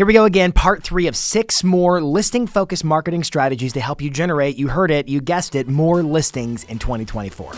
Here we go again, part 3 of 6 more listing-focused marketing strategies to help you generate, you heard it, you guessed it, more listings in 2024.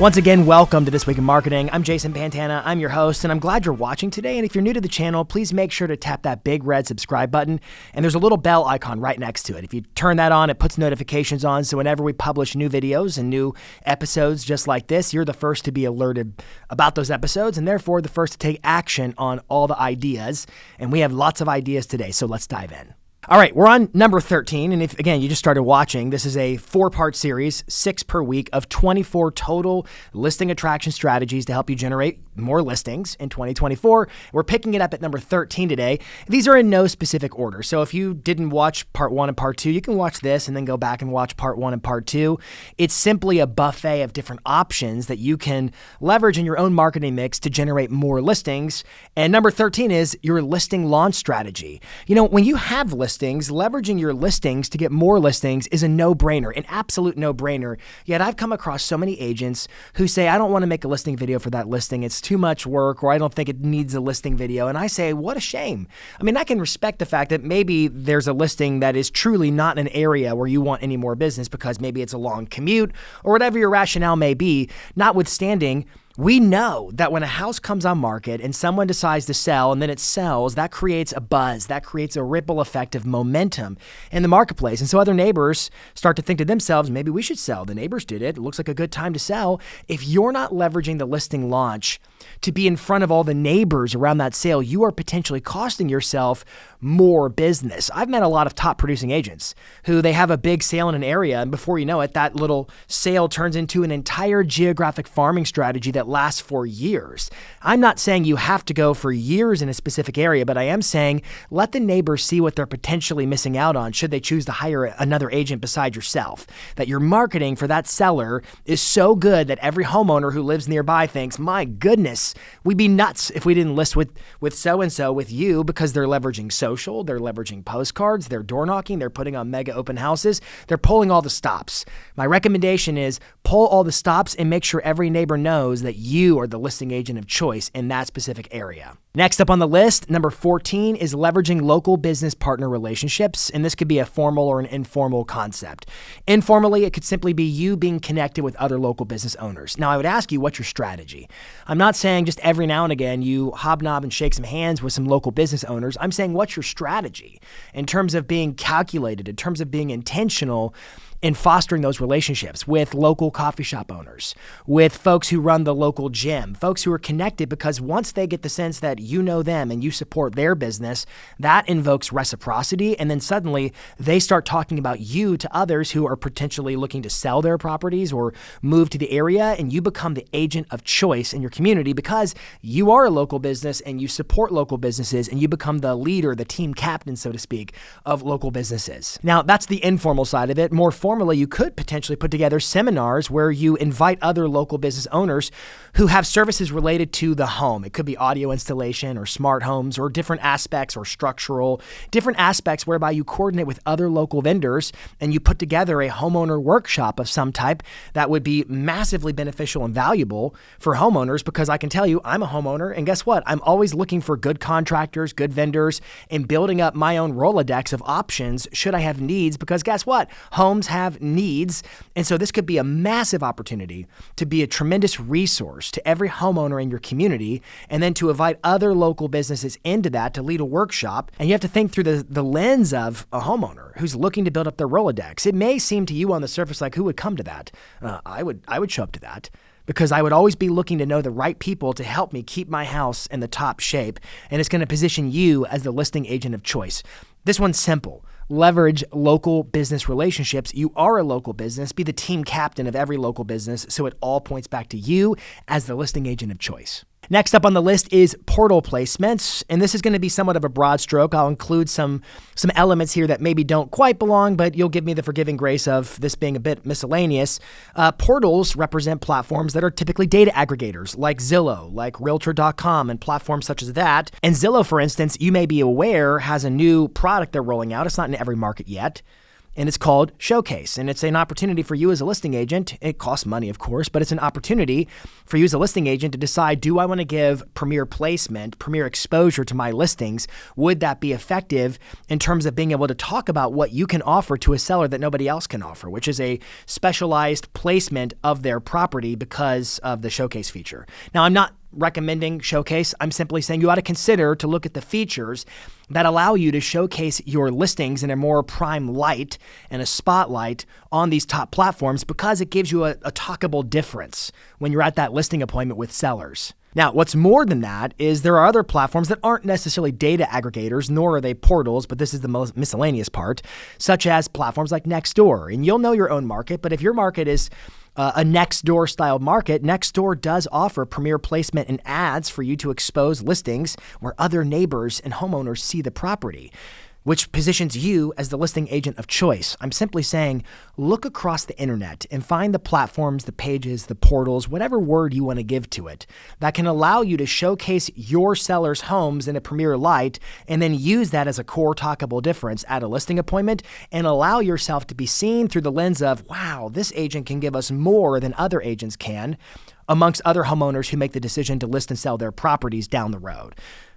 Once again, welcome to This Week in Marketing. I'm Jason Pantana. I'm your host, and I'm glad you're watching today. And if you're new to the channel, please make sure to tap that big red subscribe button. And there's a little bell icon right next to it. If you turn that on, it puts notifications on. So whenever we publish new videos and new episodes just like this, you're the first to be alerted about those episodes and therefore the first to take action on all the ideas. And we have lots of ideas today, so let's dive in. All right, we're on number 13, and if, again, you just started watching, this is a 4-part series, 6 per week, of 24 total listing attraction strategies to help you generate more listings in 2024. We're picking it up at number 13 today. These are in no specific order, so if you didn't watch part 1 and part 2, you can watch this and then go back and watch part 1 and part 2. It's simply a buffet of different options that you can leverage in your own marketing mix to generate more listings, and number 13 is your listing launch strategy. You know, when you have listings, leveraging your listings to get more listings is a no-brainer, an absolute no-brainer. Yet I've come across so many agents who say, I don't want to make a listing video for that listing. It's too much work, or I don't think it needs a listing video. And I say, what a shame. I mean, I can respect the fact that maybe there's a listing that is truly not an area where you want any more business because maybe it's a long commute or whatever your rationale may be. Notwithstanding, we know that when a house comes on market and someone decides to sell and then it sells, that creates a buzz, that creates a ripple effect of momentum in the marketplace. And so other neighbors start to think to themselves, maybe we should sell. The neighbors did it. It looks like a good time to sell. If you're not leveraging the listing launch to be in front of all the neighbors around that sale, you are potentially costing yourself more business. I've met a lot of top producing agents who they have a big sale in an area, and before you know it, that little sale turns into an entire geographic farming strategy that lasts for years. I'm not saying you have to go for years in a specific area, but I am saying let the neighbors see what they're potentially missing out on should they choose to hire another agent beside yourself. That your marketing for that seller is so good that every homeowner who lives nearby thinks, my goodness, we'd be nuts if we didn't list with so-and-so with you, because they're leveraging social, they're leveraging postcards, they're door knocking, they're putting on mega open houses, they're pulling all the stops. My recommendation is pull all the stops and make sure every neighbor knows that you are the listing agent of choice in that specific area. Next up on the list, number 14 is leveraging local business partner relationships, and this could be a formal or an informal concept. Informally, it could simply be you being connected with other local business owners. Now, I would ask you, what's your strategy? I'm not saying just every now and again you hobnob and shake some hands with some local business owners. I'm saying, what's your strategy in terms of being calculated, in terms of being intentional in fostering those relationships with local coffee shop owners, with folks who run the local gym, folks who are connected, because once they get the sense that you know them and you support their business, that invokes reciprocity. And then suddenly they start talking about you to others who are potentially looking to sell their properties or move to the area. And you become the agent of choice in your community because you are a local business and you support local businesses, and you become the leader, the team captain, so to speak, of local businesses. Now, that's the informal side of it. More formally, you could potentially put together seminars where you invite other local business owners who have services related to the home. It could be audio installation or smart homes or different aspects or structural, different aspects whereby you coordinate with other local vendors and you put together a homeowner workshop of some type that would be massively beneficial and valuable for homeowners, because I can tell you, I'm a homeowner, and guess what? I'm always looking for good contractors, good vendors, and building up my own Rolodex of options should I have needs, because guess what? Homes have needs. And so this could be a massive opportunity to be a tremendous resource to every homeowner in your community, and then to invite other local businesses into that to lead a workshop. And you have to think through the lens of a homeowner who's looking to build up their Rolodex. It may seem to you on the surface like, who would come to that? I would show up to that, because I would always be looking to know the right people to help me keep my house in the top shape. And it's going to position you as the listing agent of choice. This one's simple. Leverage local business relationships. You are a local business. Be the team captain of every local business so it all points back to you as the listing agent of choice. Next up on the list is portal placements, and this is going to be somewhat of a broad stroke. I'll include some elements here that maybe don't quite belong, but you'll give me the forgiving grace of this being a bit miscellaneous. Portals represent platforms that are typically data aggregators, like Zillow, like Realtor.com, and platforms such as that. And Zillow, for instance, you may be aware, has a new product they're rolling out. It's not in every market yet, and it's called Showcase. And it's an opportunity for you as a listing agent. It costs money, of course, but it's an opportunity for you as a listing agent to decide, do I want to give premier placement, premier exposure to my listings? Would that be effective in terms of being able to talk about what you can offer to a seller that nobody else can offer, which is a specialized placement of their property because of the Showcase feature. Now, I'm not recommending Showcase. I'm simply saying you ought to consider to look at the features that allow you to showcase your listings in a more prime light and a spotlight on these top platforms, because it gives you a talkable difference when you're at that listing appointment with sellers. Now, what's more than that is there are other platforms that aren't necessarily data aggregators, nor are they portals, but this is the most miscellaneous part, such as platforms like Nextdoor. And you'll know your own market, but if your market is a Nextdoor style market, Nextdoor does offer premier placement and ads for you to expose listings where other neighbors and homeowners see the property, which positions you as the listing agent of choice. I'm simply saying, look across the internet and find the platforms, the pages, the portals, whatever word you want to give to it, that can allow you to showcase your sellers' homes in a premier light, and then use that as a core talkable difference at a listing appointment, and allow yourself to be seen through the lens of, wow, this agent can give us more than other agents can, amongst other homeowners who make the decision to list and sell their properties down the road.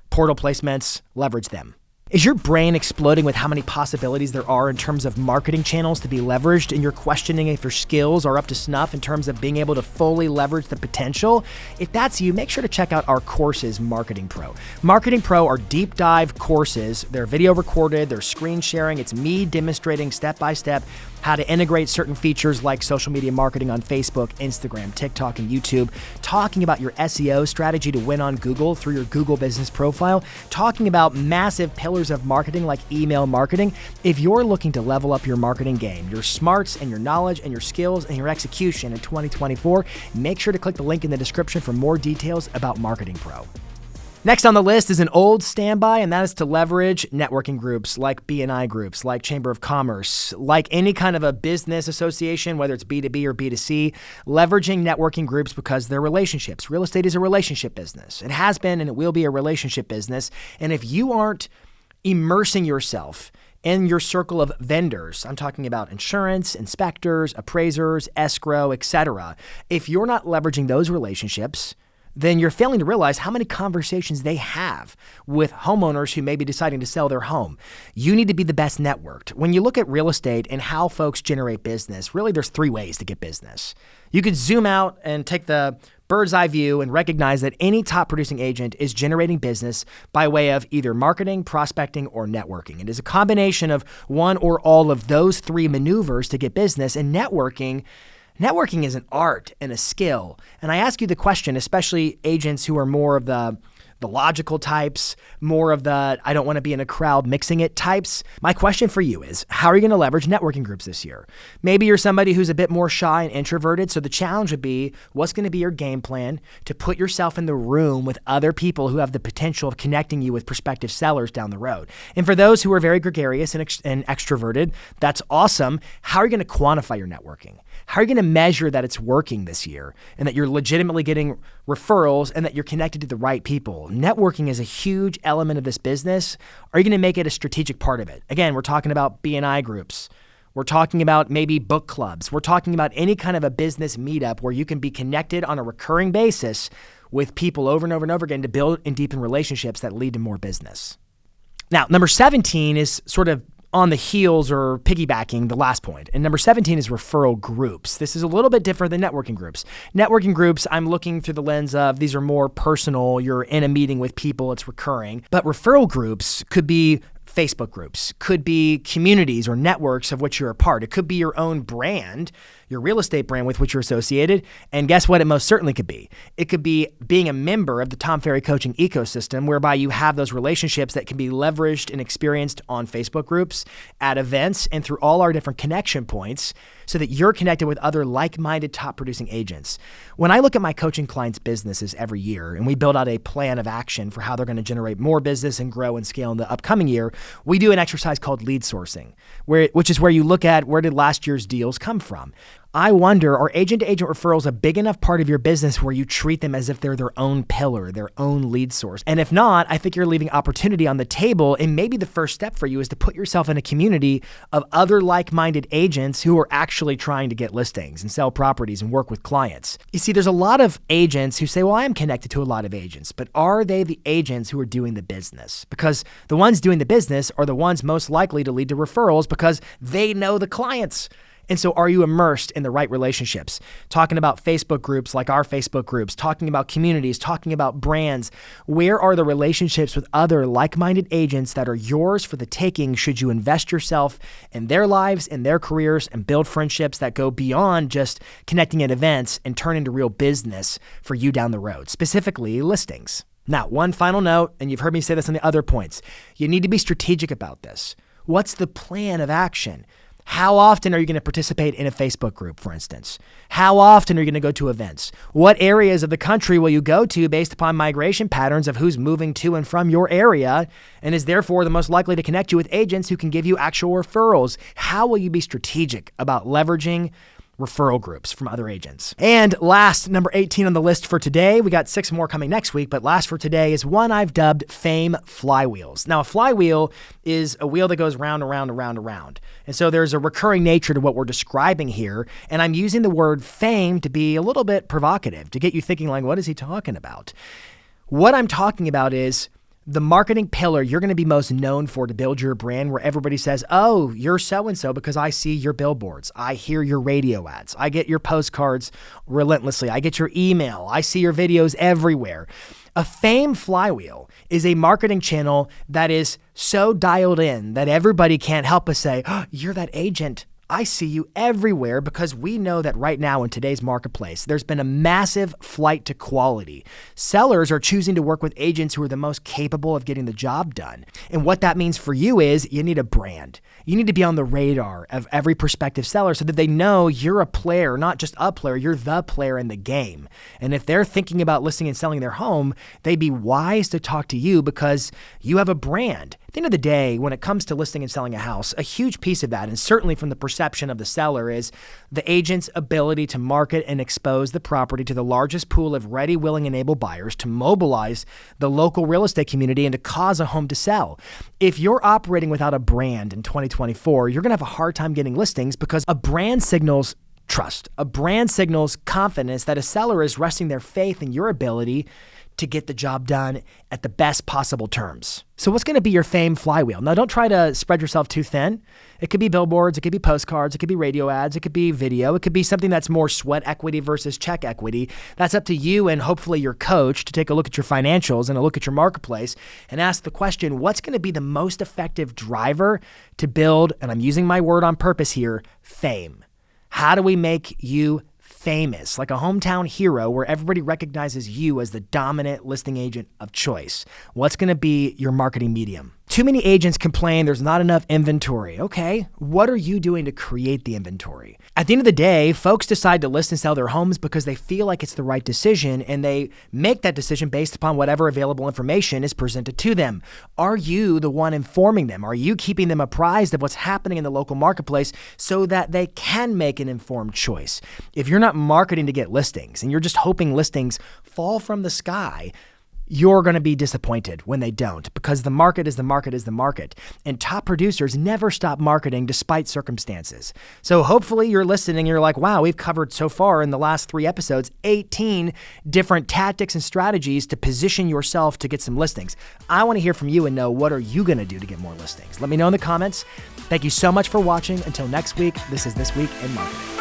Portal placements, leverage them. Is your brain exploding with how many possibilities there are in terms of marketing channels to be leveraged, and you're questioning if your skills are up to snuff in terms of being able to fully leverage the potential? If that's you, make sure to check out our courses, Marketing Pro. Marketing Pro are deep dive courses. They're video recorded, they're screen sharing. It's me demonstrating step by step how to integrate certain features like social media marketing on Facebook, Instagram, TikTok, and YouTube, talking about your SEO strategy to win on Google through your Google business profile, talking about massive pillars of marketing like email marketing. If you're looking to level up your marketing game, your smarts and your knowledge and your skills and your execution in 2024, make sure to click the link in the description for more details about Marketing Pro. Next on the list is an old standby, and that is to leverage networking groups like BNI groups, like Chamber of Commerce, like any kind of a business association, whether it's B2B or B2C, leveraging networking groups because they're relationships. Real estate is a relationship business. It has been and it will be a relationship business. And if you aren't immersing yourself in your circle of vendors, I'm talking about insurance, inspectors, appraisers, escrow, etc. If you're not leveraging those relationships, then you're failing to realize how many conversations they have with homeowners who may be deciding to sell their home. You need to be the best networked. When you look at real estate and how folks generate business, really there's three ways to get business. You could zoom out and take the bird's eye view and recognize that any top producing agent is generating business by way of either marketing, prospecting, or networking. It is a combination of one or all of those three maneuvers to get business, and networking is an art and a skill. And I ask you the question, especially agents who are more of the logical types, more of the I don't want to be in a crowd mixing it types. My question for you is, how are you going to leverage networking groups this year? Maybe you're somebody who's a bit more shy and introverted, so the challenge would be, what's going to be your game plan to put yourself in the room with other people who have the potential of connecting you with prospective sellers down the road? And for those who are very gregarious and extroverted, that's awesome. How are you going to quantify your networking? How are you going to measure that it's working this year and that you're legitimately getting referrals and that you're connected to the right people? Networking is a huge element of this business. Are you going to make it a strategic part of it? Again, we're talking about BNI groups. We're talking about maybe book clubs. We're talking about any kind of a business meetup where you can be connected on a recurring basis with people over and over and over again to build and deepen relationships that lead to more business. Now, number 17 is sort of on the heels or piggybacking the last point. And number 17 is referral groups. This is a little bit different than networking groups. Networking groups, I'm looking through the lens of these are more personal. You're in a meeting with people, it's recurring. But referral groups could be Facebook groups, could be communities or networks of which you're a part. It could be your own brand, your real estate brand with which you're associated. And guess what? It most certainly could be. It could be being a member of the Tom Ferry coaching ecosystem, whereby you have those relationships that can be leveraged and experienced on Facebook groups, at events, and through all our different connection points so that you're connected with other like-minded top producing agents. When I look at my coaching clients' businesses every year and we build out a plan of action for how they're going to generate more business and grow and scale in the upcoming year, we do an exercise called lead sourcing, which is where you look at where did last year's deals come from. I wonder, are agent-to-agent referrals a big enough part of your business where you treat them as if they're their own pillar, their own lead source? And if not, I think you're leaving opportunity on the table, and maybe the first step for you is to put yourself in a community of other like-minded agents who are actually trying to get listings and sell properties and work with clients. You see, there's a lot of agents who say, well, I am connected to a lot of agents, but are they the agents who are doing the business? Because the ones doing the business are the ones most likely to lead to referrals because they know the clients. And so are you immersed in the right relationships? Talking about Facebook groups like our Facebook groups, talking about communities, talking about brands. Where are the relationships with other like-minded agents that are yours for the taking should you invest yourself in their lives, in their careers, and build friendships that go beyond just connecting at events and turn into real business for you down the road, specifically listings. Now, one final note, and you've heard me say this on the other points. You need to be strategic about this. What's the plan of action? How often are you going to participate in a Facebook group, for instance? How often are you going to go to events? What areas of the country will you go to based upon migration patterns of who's moving to and from your area and is therefore the most likely to connect you with agents who can give you actual referrals? How will you be strategic about leveraging referral groups from other agents? And last, number 18 on the list for today, we got 6 more coming next week, but last for today is one I've dubbed Fame Flywheels. Now, a flywheel is a wheel that goes round and round and round and round. And so there's a recurring nature to what we're describing here. And I'm using the word fame to be a little bit provocative, to get you thinking like, what is he talking about? What I'm talking about is the marketing pillar you're going to be most known for to build your brand, where everybody says, oh, you're so-and-so because I see your billboards. I hear your radio ads. I get your postcards relentlessly. I get your email. I see your videos everywhere. A fame flywheel is a marketing channel that is so dialed in that everybody can't help but say, oh, you're that agent. I see you everywhere, because we know that right now in today's marketplace, there's been a massive flight to quality. Sellers are choosing to work with agents who are the most capable of getting the job done. And what that means for you is you need a brand. You need to be on the radar of every prospective seller so that they know you're a player, not just a player, you're the player in the game. And if they're thinking about listing and selling their home, they'd be wise to talk to you because you have a brand. At the end of the day, when it comes to listing and selling a house, a huge piece of that, and certainly from the perception of the seller, is the agent's ability to market and expose the property to the largest pool of ready, willing, and able buyers, to mobilize the local real estate community and to cause a home to sell. If you're operating without a brand in 2024, you're going to have a hard time getting listings, because a brand signals trust. A brand signals confidence that a seller is resting their faith in your ability to get the job done at the best possible terms. So what's going to be your fame flywheel? Now, don't try to spread yourself too thin. It could be billboards, it could be postcards, it could be radio ads, it could be video, it could be something that's more sweat equity versus check equity. That's up to you and hopefully your coach to take a look at your financials and a look at your marketplace and ask the question, what's going to be the most effective driver to build, and I'm using my word on purpose here, fame? How do we make you famous, like a hometown hero where everybody recognizes you as the dominant listing agent of choice? What's going to be your marketing medium? Too many agents complain there's not enough inventory. Okay, what are you doing to create the inventory? At the end of the day, folks decide to list and sell their homes because they feel like it's the right decision, and they make that decision based upon whatever available information is presented to them. Are you the one informing them? Are you keeping them apprised of what's happening in the local marketplace so that they can make an informed choice? If you're not marketing to get listings and you're just hoping listings fall from the sky, you're going to be disappointed when they don't, because the market is the market is the market. And top producers never stop marketing despite circumstances. So hopefully you're listening and you're like, wow, we've covered so far in the last 3 episodes, 18 different tactics and strategies to position yourself to get some listings. I want to hear from you and know, what are you going to do to get more listings? Let me know in the comments. Thank you so much for watching. Until next week, this is This Week in Marketing.